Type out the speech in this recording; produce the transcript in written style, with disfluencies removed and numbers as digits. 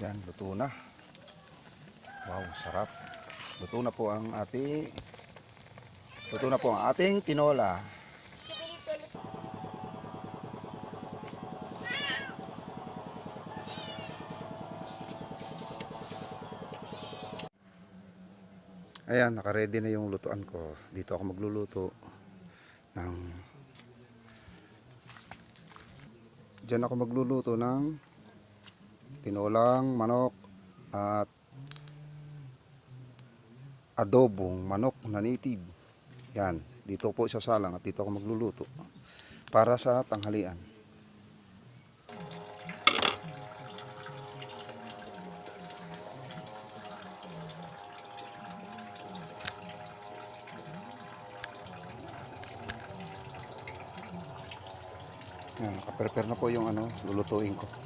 Yan, luto na. Wow, sarap. Luto na po ang ating tinola. Ayan, naka-ready na yung lutuan ko. Dito ako magluluto ng Diyan ako magluluto ng tinolang manok at adobong manok na native. Yan, dito po isasalang at dito ako magluluto para sa tanghalian. Yan, nakaprepare na po yung lulutuin ko.